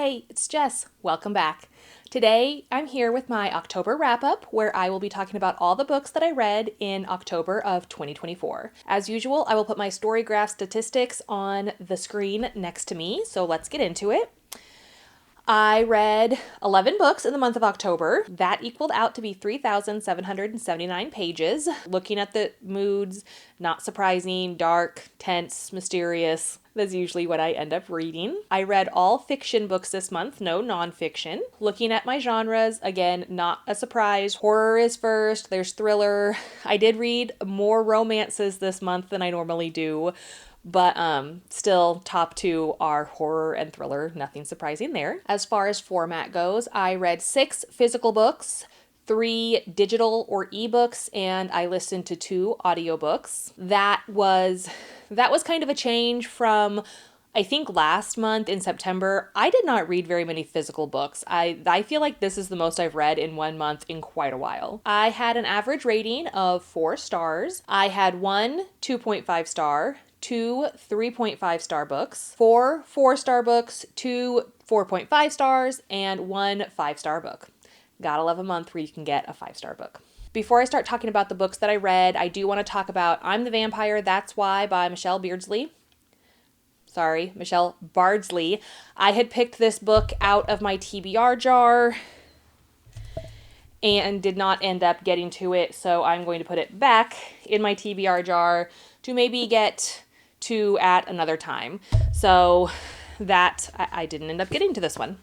Hey, it's Jess. Welcome back. Today, I'm here with my October wrap up where I will be talking about all the books that I read in October of 2024. As usual, I will put my StoryGraph statistics on the screen next to me, so let's get into it. I read 11 books in the month of October. That equaled out to be 3,779 pages. Looking at the moods, not surprising, dark, tense, mysterious. That's usually what I end up reading. I read all fiction books this month, no nonfiction. Looking at my genres, again, not a surprise. Horror is first, there's thriller. I did read more romances this month than I normally do. But still, top two are horror and thriller. Nothing surprising there. As far as format goes, I read 6 physical books, 3 digital or ebooks, and I listened to 2 audiobooks. That was kind of a change from, I think, last month in September. I did not read very many physical books. I feel like this is the most I've read in 1 month in quite a while. I had an average rating of 4 stars. I had 1 2.5 star, 2 3.5 star books, 4 4-star books, 2 4.5 stars, and 1 5-star book. Gotta love a month where you can get a 5-star book. Before I start talking about the books that I read, I do want to talk about I'm the Vampire, That's Why by Michelle Bardsley. I had picked this book out of my TBR jar and did not end up getting to it, so I'm going to put it back in my TBR jar to maybe get to at another time. So that I didn't end up getting to this one.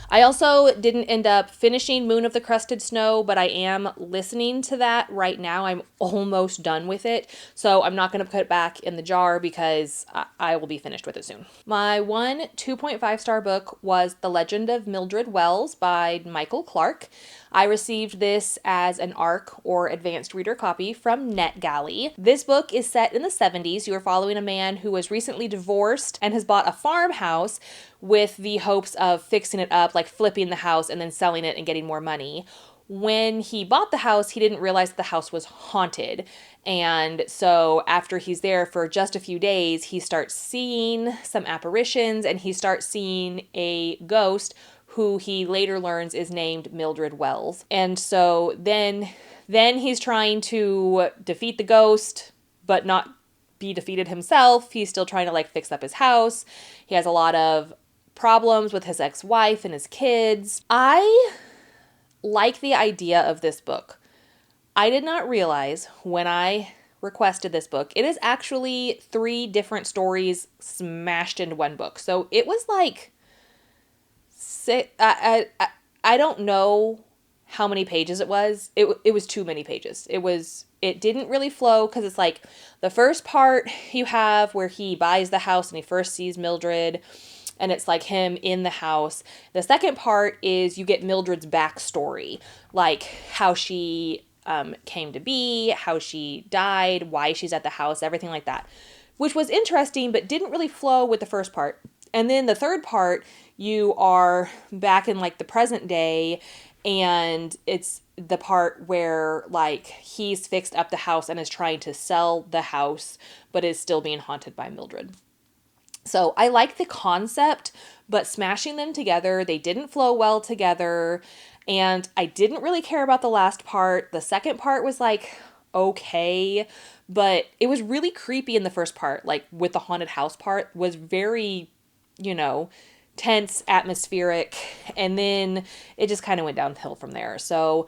I also didn't end up finishing Moon of the Crusted Snow, but I am listening to that right now. I'm almost done with it, so I'm not going to put it back in the jar because I will be finished with it soon. My 1 2.5-star book was The Legend of Mildred Wells by Michael Clark. I received this as an ARC or advanced reader copy from NetGalley. This book is set in the 70s. You are following a man who was recently divorced and has bought a farmhouse with the hopes of fixing it up, like flipping the house and then selling it and getting more money. When he bought the house, he didn't realize the house was haunted. And so after he's there for just a few days, he starts seeing some apparitions and he starts seeing a ghost who he later learns is named Mildred Wells. And so then he's trying to defeat the ghost, but not be defeated himself. He's still trying to fix up his house. He has a lot of problems with his ex-wife and his kids. I like the idea of this book. I did not realize when I requested this book, it is actually 3 different stories smashed into one book. So it was I don't know how many pages it was. It was too many pages. It didn't really flow because it's the first part you have where he buys the house and he first sees Mildred and it's him in the house. The second part is you get Mildred's backstory, how she came to be, how she died, why she's at the house, everything like that, which was interesting but didn't really flow with the first part. And then the third part, you are back in the present day, and it's the part where he's fixed up the house and is trying to sell the house, but is still being haunted by Mildred. So I like the concept, but smashing them together, they didn't flow well together, and I didn't really care about the last part. The second part was okay, but it was really creepy in the first part, with the haunted house part was very, tense, atmospheric, and then it just kind of went downhill from there. So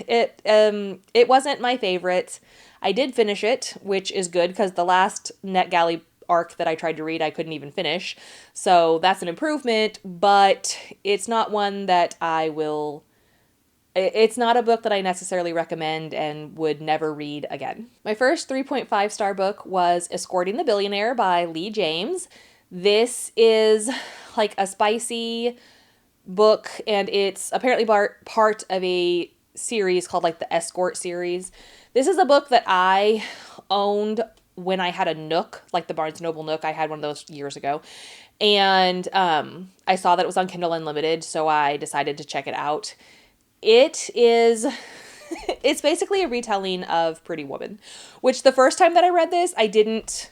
it wasn't my favorite. I did finish it, which is good because the last NetGalley arc that I tried to read, I couldn't even finish. So that's an improvement, but it's not one that it's not a book that I necessarily recommend and would never read again. My first 3.5-star book was Escorting the Billionaire by Lee James. This is a spicy book, and it's apparently part of a series called the Escort series. This is a book that I owned when I had a Nook, the Barnes & Noble Nook. I had one of those years ago. And I saw that it was on Kindle Unlimited, so I decided to check it out. It's basically a retelling of Pretty Woman, which the first time that I read this, I didn't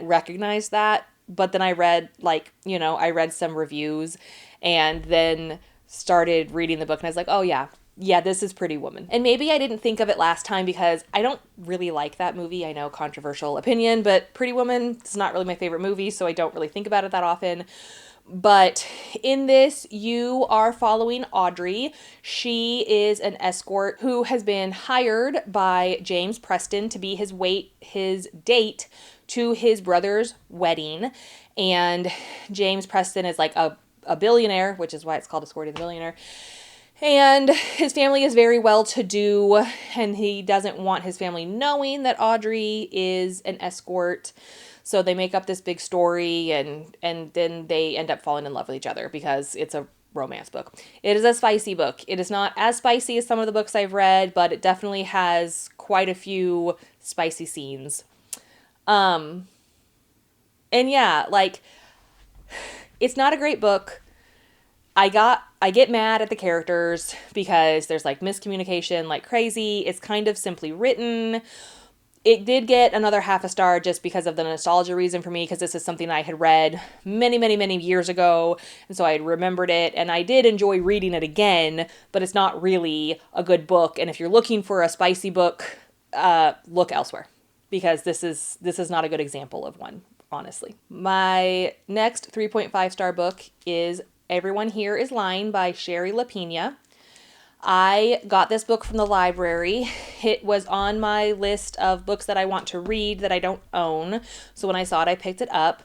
recognize that but then I read I read some reviews and then started reading the book and I was like, oh yeah, this is Pretty Woman. And maybe I didn't think of it last time because I don't really like that movie. I know, controversial opinion, but Pretty Woman is not really my favorite movie, so I don't really think about it that often. But in this, you are following Audrey. She is an escort who has been hired by James Preston to be his date to his brother's wedding. And James Preston is like a billionaire, which is why it's called Escorting the Billionaire. And his family is very well to do, and he doesn't want his family knowing that Audrey is an escort. So they make up this big story, and then they end up falling in love with each other because it's a romance book. It is a spicy book. It is not as spicy as some of the books I've read, but it definitely has quite a few spicy scenes. And yeah, like, it's not a great book. I get mad at the characters because there's like miscommunication like crazy. It's kind of simply written. It did get another half a star just because of the nostalgia reason for me, because this is something I had read many, many, many years ago, and so I had remembered it, and I did enjoy reading it again, but it's not really a good book, and if you're looking for a spicy book, look elsewhere, because this is not a good example of one, honestly. My next 3.5 star book is Everyone Here is Lying by Sherry LaPina. I got this book from the library. It was on my list of books that I want to read that I don't own. So when I saw it, I picked it up.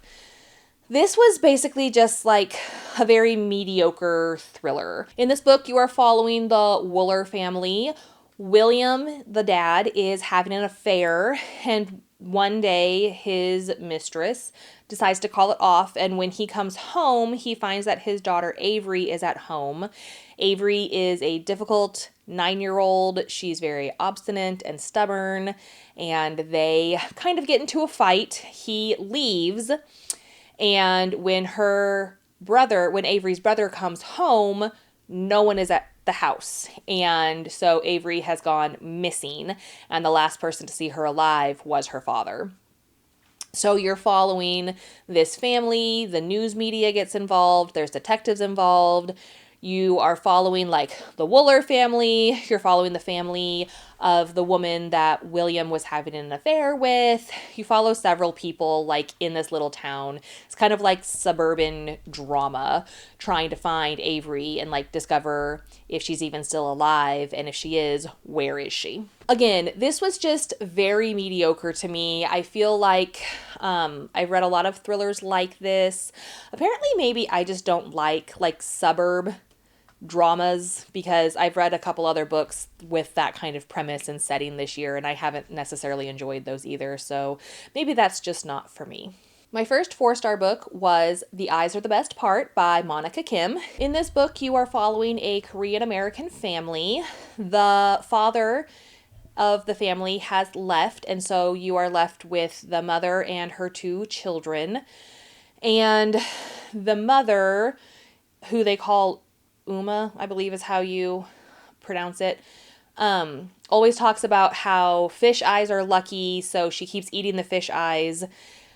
This was basically just like a very mediocre thriller. In this book, you are following the Wooler family. William, the dad, is having an affair, and one day his mistress decides to call it off, and when he comes home, he finds that his daughter Avery is at home. Avery is a difficult 9-year-old. She's very obstinate and stubborn, and they kind of get into a fight. He leaves, and when Avery's brother comes home, no one is at the house. And so Avery has gone missing, and the last person to see her alive was her father. So you're following this family, the news media gets involved, there's detectives involved. You are following like the Wooler family. You're following the family of the woman that William was having an affair with. You follow several people like in this little town. It's kind of like suburban drama, trying to find Avery and like discover if she's even still alive, and if she is, where is she? Again, this was just very mediocre to me. I feel like I've read a lot of thrillers like this. Apparently maybe I just don't like suburb dramas, because I've read a couple other books with that kind of premise and setting this year, and I haven't necessarily enjoyed those either, so maybe that's just not for me. My first 4-star book was The Eyes Are the Best Part by Monica Kim. In this book, you are following a Korean American family. The father of the family has left, and so you are left with the mother and her 2 children. And the mother, who they call Uma, I believe is how you pronounce it, always talks about how fish eyes are lucky, so she keeps eating the fish eyes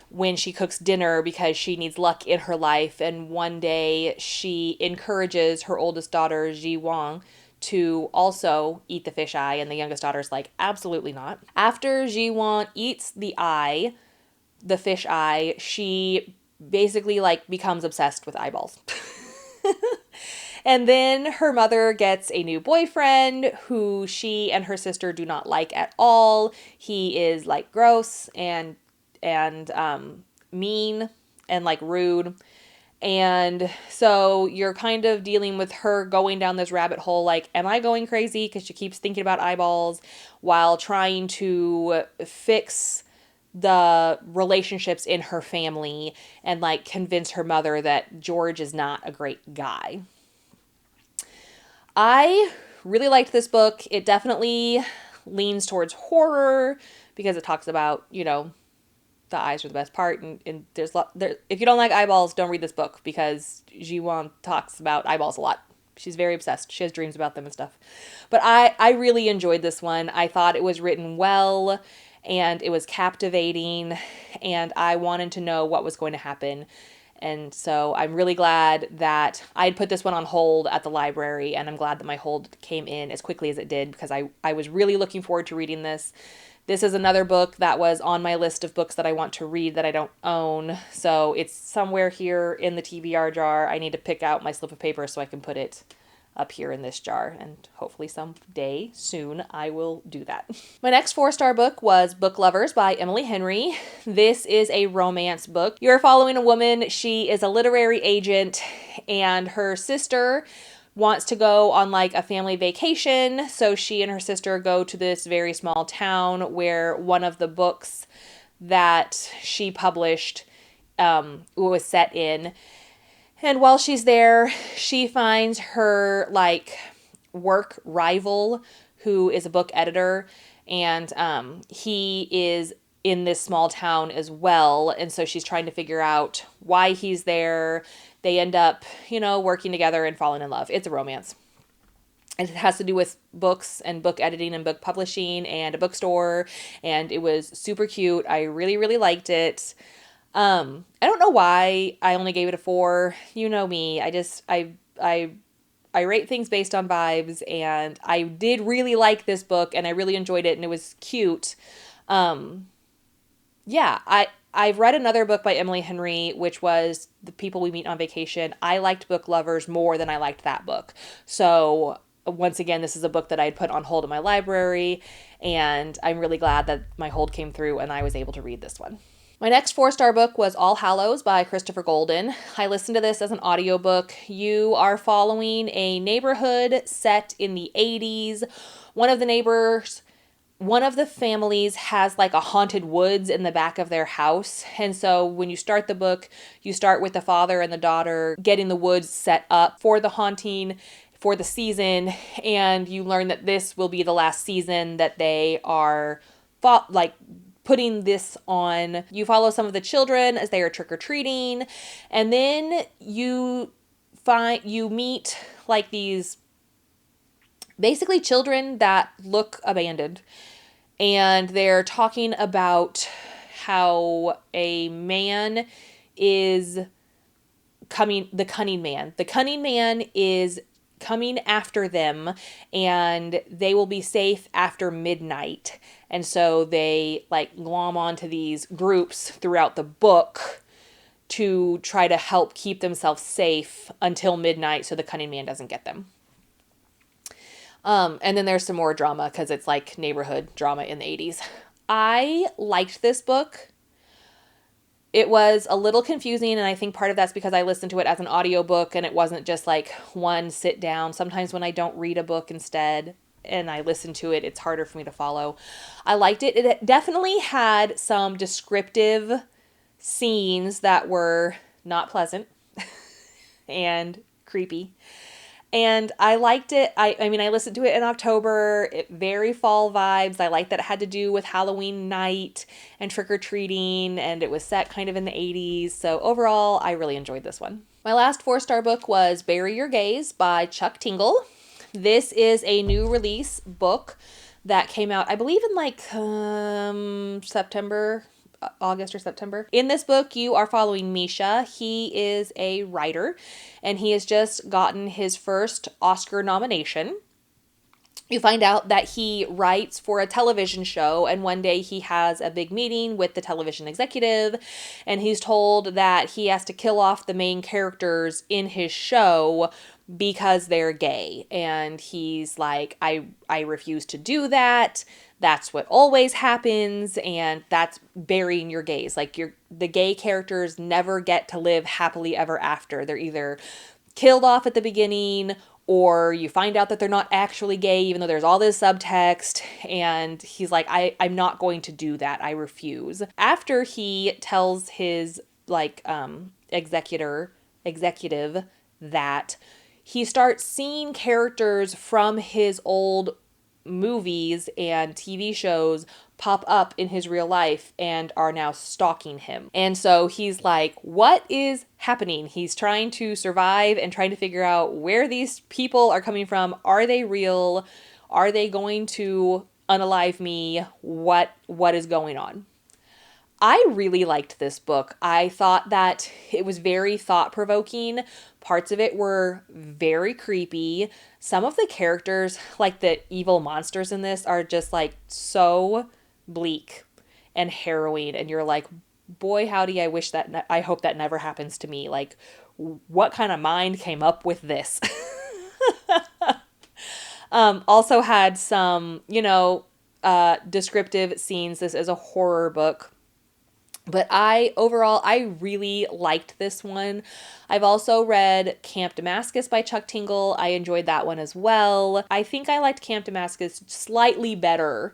when she cooks dinner because she needs luck in her life. And one day she encourages her oldest daughter, Ji Wang, to also eat the fish eye, and the youngest daughter's like, absolutely not. After Ji Wang eats the fish eye, she basically like becomes obsessed with eyeballs. And then her mother gets a new boyfriend who she and her sister do not like at all. He is like gross and mean and like rude. And so you're kind of dealing with her going down this rabbit hole, like, am I going crazy? Because she keeps thinking about eyeballs, while trying to fix the relationships in her family and like convince her mother that George is not a great guy. I really liked this book. It definitely leans towards horror because it talks about, the eyes are the best part, and if you don't like eyeballs, don't read this book, because Ji Won talks about eyeballs a lot. She's very obsessed. She has dreams about them and stuff. But I really enjoyed this one. I thought it was written well, and it was captivating, and I wanted to know what was going to happen. And so I'm really glad that I'd put this one on hold at the library, and I'm glad that my hold came in as quickly as it did, because I was really looking forward to reading this. This is another book that was on my list of books that I want to read that I don't own. So it's somewhere here in the TBR jar. I need to pick out my slip of paper so I can put it up here in this jar, and hopefully someday soon I will do that. My next 4-star book was Book Lovers by Emily Henry. This is a romance book. You're following a woman. She is a literary agent, and her sister wants to go on like a family vacation. So she and her sister go to this very small town where one of the books that she published was set in. And while she's there, she finds her like work rival, who is a book editor, and he is in this small town as well. And so she's trying to figure out why he's there. They end up, working together and falling in love. It's a romance. And it has to do with books and book editing and book publishing and a bookstore. And it was super cute. I really, really liked it. I don't know why I only gave it a 4. You know me. I rate things based on vibes, and I did really like this book, and I really enjoyed it, and it was cute. I've read another book by Emily Henry, which was The People We Meet on Vacation. I liked Book Lovers more than I liked that book. So once again, this is a book that I had put on hold in my library, and I'm really glad that my hold came through and I was able to read this one. My next 4-star book was All Hallows by Christopher Golden. I listened to this as an audiobook. You are following a neighborhood set in the 80s. One of the families has like a haunted woods in the back of their house. And so when you start the book, you start with the father and the daughter getting the woods set up for the haunting for the season. And you learn that this will be the last season that they are putting this on. You follow some of the children as they are trick-or-treating, and then you meet like these basically children that look abandoned, and they're talking about how a man is coming, the cunning man is coming after them, and they will be safe after midnight. And so they like glom onto these groups throughout the book to try to help keep themselves safe until midnight so the cunning man doesn't get them. And then there's some more drama because it's like neighborhood drama in the 80s. I liked this book. It was a little confusing, and I think part of that's because I listened to it as an audiobook and it wasn't just like one sit down. Sometimes when I don't read a book instead and I listen to it, it's harder for me to follow. I liked it. It definitely had some descriptive scenes that were not pleasant and creepy. And I liked it. I listened to it in October. Very fall vibes. I liked that it had to do with Halloween night and trick-or-treating, and it was set kind of in the 80s. So overall, I really enjoyed this one. My last 4-star book was Bury Your Gaze by Chuck Tingle. This is a new release book that came out, I believe, in like August or September. In this book, you are following Misha. He is a writer, and he has just gotten his first Oscar nomination. You find out that he writes for a television show, and one day he has a big meeting with the television executive, and he's told that he has to kill off the main characters in his show because they're gay. And he's like, I refuse to do that. That's what always happens, and that's burying your gays. Like, the gay characters never get to live happily ever after. They're either killed off at the beginning, or you find out that they're not actually gay, even though there's all this subtext. And he's like, I'm not going to do that. I refuse. After he tells his executive that, he starts seeing characters from his old movies and TV shows pop up in his real life and are now stalking him. And so he's like, what is happening? He's trying to survive and trying to figure out where these people are coming from. Are they real? Are they going to unalive me, what is going on. I really liked this book. I thought that it was very thought-provoking. Parts of it were very creepy. Some of the characters, like the evil monsters in this, are just like so bleak and harrowing, and you're like, boy howdy, I hope that never happens to me. Like, what kind of mind came up with this? Also had some, descriptive scenes. This is a horror book. But overall, I really liked this one. I've also read Camp Damascus by Chuck Tingle. I enjoyed that one as well. I think I liked Camp Damascus slightly better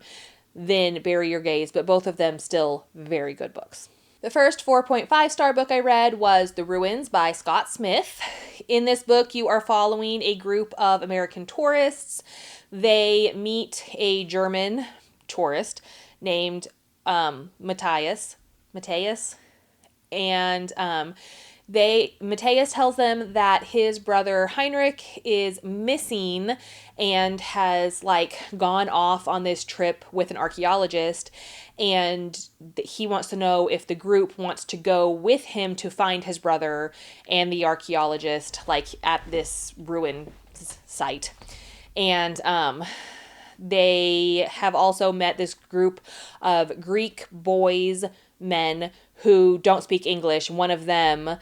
than Bury Your Gaze, but both of them still very good books. The first 4.5-star book I read was The Ruins by Scott Smith. In this book, you are following a group of American tourists. They meet a German tourist named Matthias, and Matthias tells them that his brother Heinrich is missing and has gone off on this trip with an archaeologist, and he wants to know if the group wants to go with him to find his brother and the archaeologist at this ruin site. And they have also met this group of Greek men who don't speak English. One of them,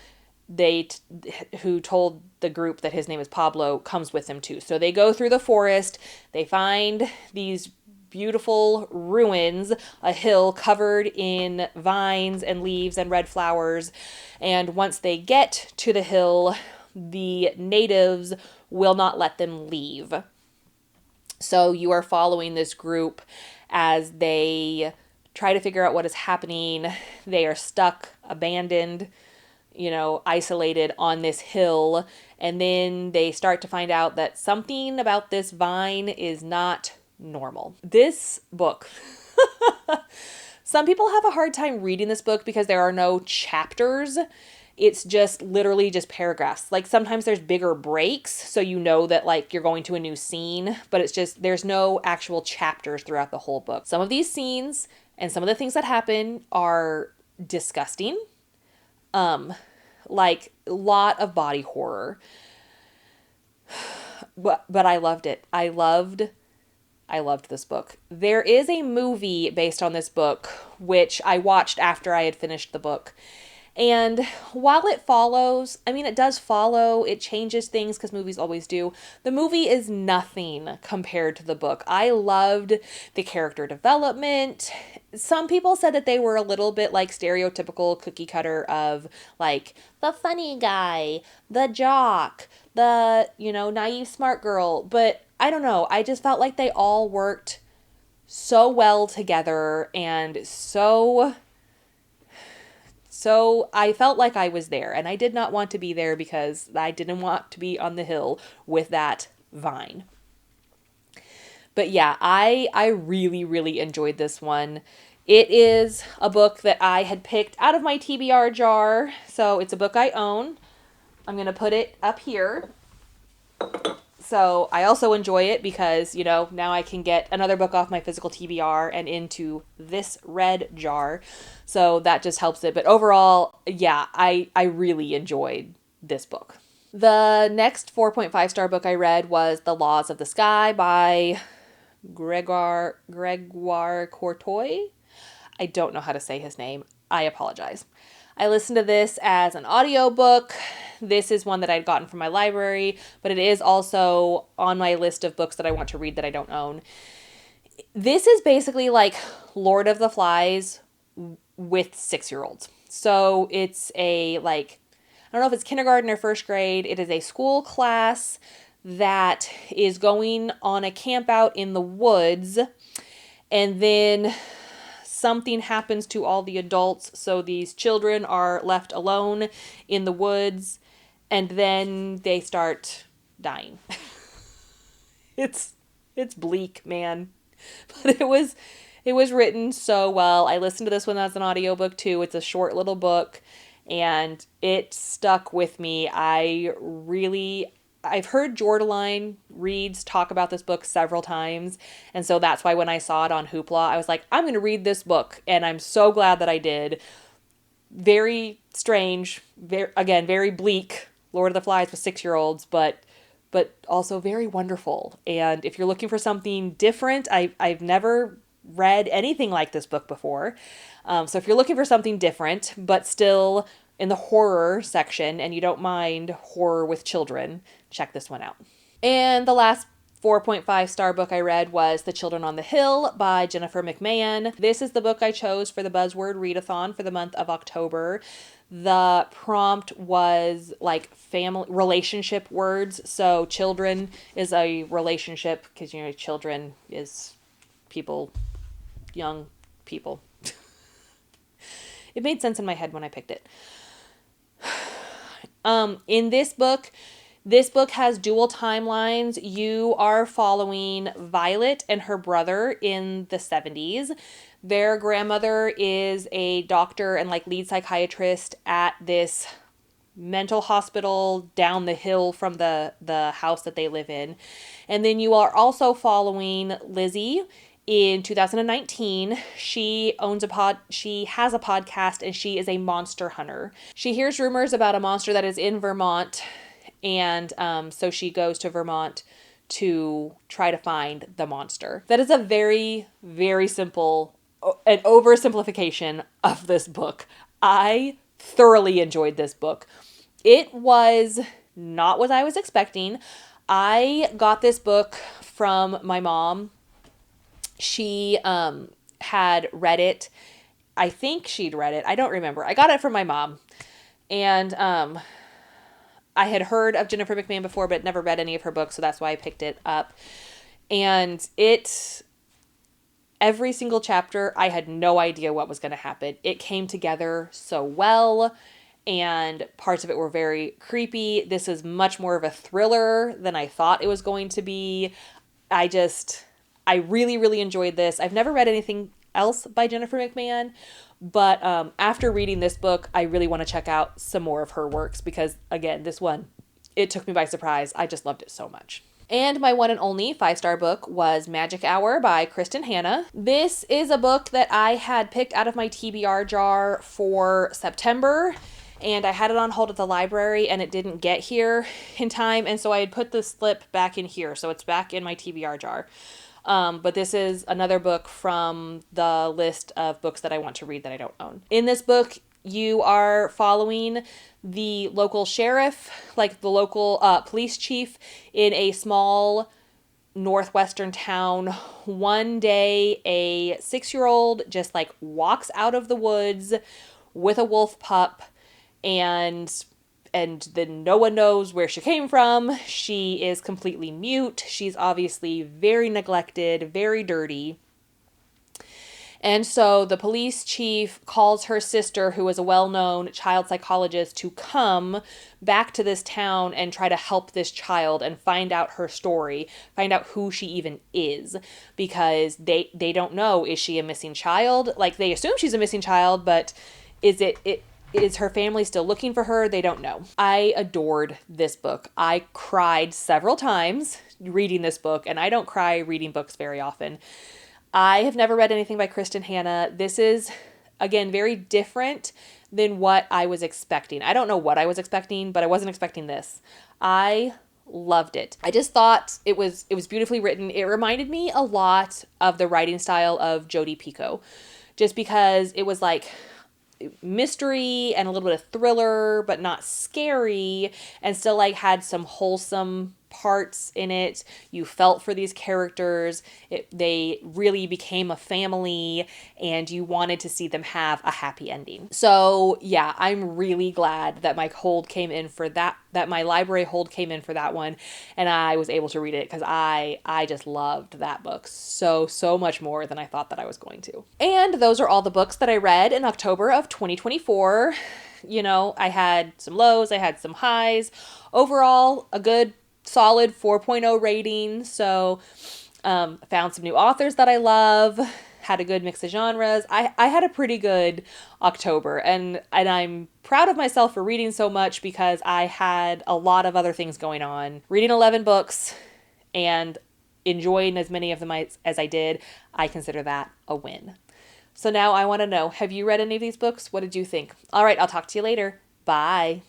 who told the group that his name is Pablo, comes with them too. So they go through the forest. They find these beautiful ruins, a hill covered in vines and leaves and red flowers. And once they get to the hill, the natives will not let them leave. So you are following this group as they try to figure out what is happening. They are stuck, abandoned, isolated on this hill. And then they start to find out that something about this vine is not normal. This book, some people have a hard time reading this book because there are no chapters. It's just literally just paragraphs. Sometimes there's bigger breaks, so that you're going to a new scene, but it's just, there's no actual chapters throughout the whole book. Some of these scenes and some of the things that happen are disgusting. A lot of body horror. But I loved it. I loved this book. There is a movie based on this book, which I watched after I had finished the book. And while it follows, it does follow, it changes things because movies always do. The movie is nothing compared to the book. I loved the character development. Some people said that they were a little bit stereotypical cookie cutter of the funny guy, the jock, the, naive smart girl. But I don't know. I just felt like they all worked so well together and so I felt like I was there, and I did not want to be there because I didn't want to be on the hill with that vine. But yeah, I really, really enjoyed this one. It is a book that I had picked out of my TBR jar, so it's a book I own. I'm going to put it up here. So I also enjoy it because, now I can get another book off my physical TBR and into this red jar. So that just helps it. But overall, yeah, I really enjoyed this book. The next 4.5-star book I read was The Laws of the Sky by Gregoire Courtois. I don't know how to say his name. I apologize. I listened to this as an audiobook. This is one that I'd gotten from my library, but it is also on my list of books that I want to read that I don't own. This is basically Lord of the Flies with 6-year-olds. So it's I don't know if it's kindergarten or first grade. It is a school class that is going on a camp out in the woods, and then something happens to all the adults, so these children are left alone in the woods, and then they start dying. It's bleak, man. But it was written so well. I listened to this one as an audiobook too. It's a short little book, and it stuck with me. I really I've heard Jordaline Reads talk about this book several times, and so that's why when I saw it on Hoopla, I was like, I'm going to read this book, and I'm so glad that I did. Very strange, very bleak. Lord of the Flies with 6-year-olds, but also very wonderful. And if you're looking for something different, I've never read anything like this book before. So if you're looking for something different, but still in the horror section and you don't mind horror with children, check this one out. And the last 4.5-star book I read was The Children on the Hill by Jennifer McMahon. This is the book I chose for the Buzzword Readathon for the month of October. The prompt was like family relationship words. So children is a relationship because, children is people, young people. It made sense in my head when I picked it. In this book has dual timelines. You are following Violet and her brother in the 70s. Their grandmother is a doctor and lead psychiatrist at this mental hospital down the hill from the house that they live in. And then you are also following Lizzie. In 2019, she has a podcast, and she is a monster hunter. She hears rumors about a monster that is in Vermont, and so she goes to Vermont to try to find the monster. That is a very, very simple, an oversimplification of this book. I thoroughly enjoyed this book. It was not what I was expecting. I got this book from my mom. She had read it. I think she'd read it. I don't remember. I got it from my mom. And I had heard of Jennifer McMahon before, but never read any of her books, so that's why I picked it up. And every single chapter, I had no idea what was going to happen. It came together so well, and parts of it were very creepy. This is much more of a thriller than I thought it was going to be. I really, really enjoyed this. I've never read anything else by Jennifer McMahon, but after reading this book, I really want to check out some more of her works because, again, this one, it took me by surprise. I just loved it so much. And my one and only 5-star book was Magic Hour by Kristen Hanna. This is a book that I had picked out of my TBR jar for September, and I had it on hold at the library, and it didn't get here in time, and so I had put the slip back in here, so it's back in my TBR jar. But this is another book from the list of books that I want to read that I don't own. In this book, you are following the local sheriff, the local police chief in a small northwestern town. One day, a 6-year-old just walks out of the woods with a wolf pup, and then no one knows where she came from. She is completely mute. She's obviously very neglected, very dirty. And so the police chief calls her sister, who is a well-known child psychologist, to come back to this town and try to help this child and find out her story, find out who she even is, because they don't know, is she a missing child? They assume she's a missing child, but is her family still looking for her? They don't know. I adored this book. I cried several times reading this book, and I don't cry reading books very often. I have never read anything by Kristen Hanna. This is, again, very different than what I was expecting. I don't know what I was expecting, but I wasn't expecting this. I loved it. I just thought it was beautifully written. It reminded me a lot of the writing style of Jodi Picoult, just because it was mystery and a little bit of thriller, but not scary, and still had some wholesome parts in it. You felt for these characters. They really became a family, and you wanted to see them have a happy ending. So yeah, I'm really glad that my hold came in for that my library hold came in for that one, and I was able to read it because I just loved that book so much more than I thought that I was going to. And those are all the books that I read in October of 2024. I had some lows, I had some highs. Overall, a good solid 4.0 rating. So found some new authors that I love, had a good mix of genres. I had a pretty good October, and I'm proud of myself for reading so much because I had a lot of other things going on. Reading 11 books and enjoying as many of them as I did, I consider that a win. So now I want to know, have you read any of these books? What did you think? All right, I'll talk to you later. Bye.